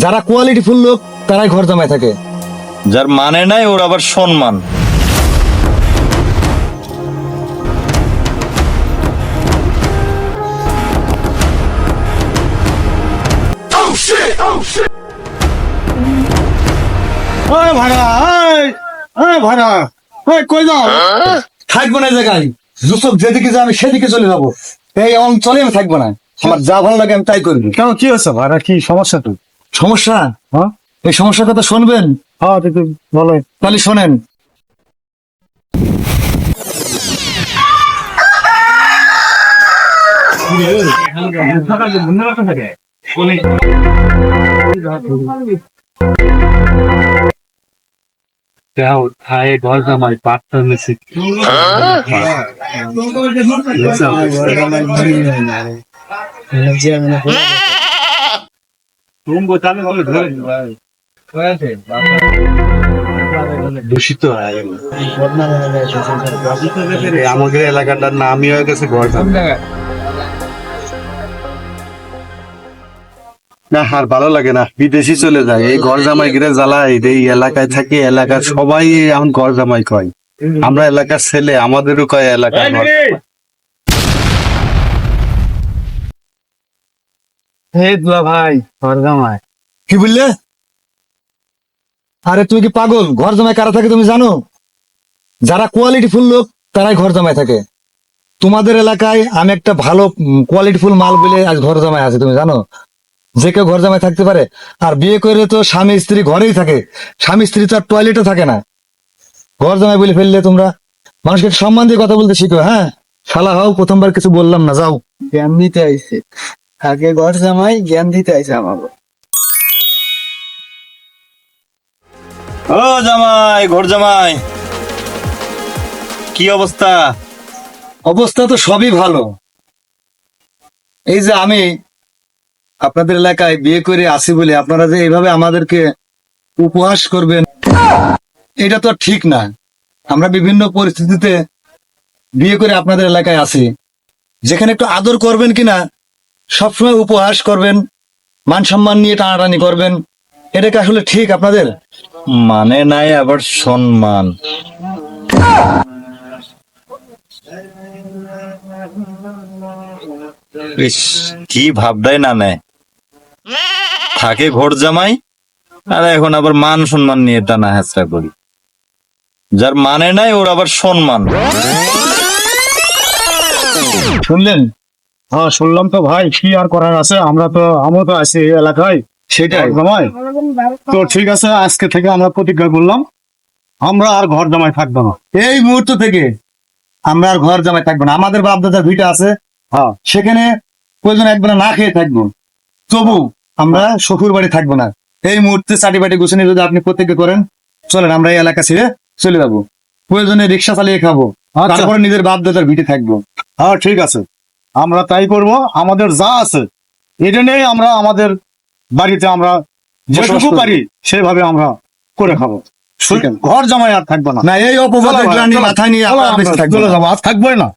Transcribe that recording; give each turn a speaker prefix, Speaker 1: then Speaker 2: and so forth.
Speaker 1: যারা কোয়ালিটিফুল লোক তারাই ঘর জামাই থাকে।
Speaker 2: যার মানে নাই ওর আবার সম্মান।
Speaker 1: ওই ভাড়া, ভাড়া, কই যাও? থাকবো না এই জায়গায়। যুসুফ যেদিকে যা আমি সেদিকে চলে যাবো। এই অঞ্চলে আমি থাকবো না। আমার যা ভালো লাগে আমি তাই করবো।
Speaker 3: কেন কি হচ্ছে ভাড়া? কি সমস্যা তো?
Speaker 1: সমস্যা?
Speaker 3: হ্যাঁ
Speaker 1: এই সমস্যার কথা শুনবেন?
Speaker 3: হ্যাঁ তুই বলো।
Speaker 1: তাহলে শোনেন।
Speaker 3: ঘর জামাই পাটটা নিছি। দূষিত আমাদের এলাকাটার নামই হয়ে গেছে ঘর জামাই। না আর ভালো লাগে না, বিদেশি চলে যায়। এই ঘর জামাই গিরে জ্বালায়, এই এলাকায় থাকি, এলাকার সবাই এখন ঘর জামাই কয়। আমরা এলাকার ছেলে, আমাদেরও কয় এলাকার ঘর জামাই। হে দুলা ভাই, ঘর জামাই।
Speaker 1: কি বললে? আরে তুই কি পাগল? ঘর জামাই কারা থাকে তুমি জানো? যারা কোয়ালিটিফুল লোক তারাই ঘর জামাই থাকে। তোমাদের এলাকায় আমি একটা ভালো কোয়ালিটিফুল মাল বলে আজ ঘর জামাই আছে, তুমি জানো? যে কেউ ঘর জামাই থাকতে পারে। আর বিয়ে করে তো স্বামী স্ত্রী ঘরেই থাকে, স্বামী স্ত্রী তো আর টয়লেটে থাকে না। ঘর জামাই বলে ফেললে তোমরা। মানুষকে সম্মান দিয়ে কথা বলতে শিখো। হ্যাঁ, শালা হও, প্রথমবার কিছু বললাম না, যাও।
Speaker 4: জ্ঞান দিতে আইছে, আগে ঘর জামাই জ্ঞান দিতে আইছে আমাকে।
Speaker 2: ও জামাই, ঘর জামাই, কি অবস্থা?
Speaker 1: অবস্থা তো সবই ভালো। এই যে আমি আপনাদের এলাকায় বিয়ে করে আসি বলে আপনারা যে এইভাবে আমাদেরকে উপহাস করবেন, এটা তো ঠিক না। আমরা বিভিন্ন পরিস্থিতিতে বিয়ে করে আপনাদের এলাকায় আসি, যেখানে একটু আদর করবেন কিনা, সবসময় উপহাস করবেন, মান সম্মান নিয়ে টানাটানি করবেন, এটা কি আসলে ঠিক আপনাদের?
Speaker 2: মানে নাই আবার সম্মান। ইস, কি ভাবদাই না নেয়। থাকে ঘর জামাই, আর এখন আবার মান সম্মান নিয়ে টানা হেঁচড়া করি। যার মানে নাই ওর আবার সম্মান।
Speaker 1: শুনলেন?
Speaker 3: হ্যাঁ শুনলাম তো ভাই, কি আর করার আছে? আমরা তো আছি এই এলাকায়,
Speaker 1: সেটাই।
Speaker 3: ঘর জামাই। তো ঠিক আছে, আজকে থেকে আমরা প্রতিজ্ঞা করলাম, আমরা আর ঘর জামাই থাকবো না।
Speaker 1: এই মুহূর্ত থেকে আমরা আর ঘর জামাই থাকবো না। আমাদের বাপ দাদার ভিটা আছে,
Speaker 3: হ্যাঁ
Speaker 1: সেখানে প্রয়োজন একবেলা না খেয়ে থাকবো, তবু আমরা শ্বশুর বাড়ি থাকবো না। এই মুহূর্তে চাটি বাটি গুছিয়ে যদি আপনি প্রতিজ্ঞা করেন, চলেন আমরা এই এলাকা ছেড়ে চলে যাবো। প্রয়োজনে রিক্সা চালিয়ে খাবো,
Speaker 3: আচ্ছা।
Speaker 1: তারপরে নিজের বাপ দাদার ভিটে থাকবো।
Speaker 3: হ্যাঁ ঠিক আছে, আমরা তাই করব। আমাদের যা আছে এটা নিয়ে আমরা আমাদের বাড়িতে আমরা যেটুকু
Speaker 1: করবো।
Speaker 3: পারি সেভাবে আমরা করে খাবো।
Speaker 1: ঠিক আছে।
Speaker 3: ঘর জামাই আর থাকবো না।
Speaker 1: না, এই অপবাদের গ্লানি মাথায় নিয়ে
Speaker 3: চলো,
Speaker 1: আমরা বেঁচে
Speaker 3: আমরা
Speaker 1: থাকবো
Speaker 3: চলে
Speaker 1: না।
Speaker 3: যাবো, আর থাকবোই না।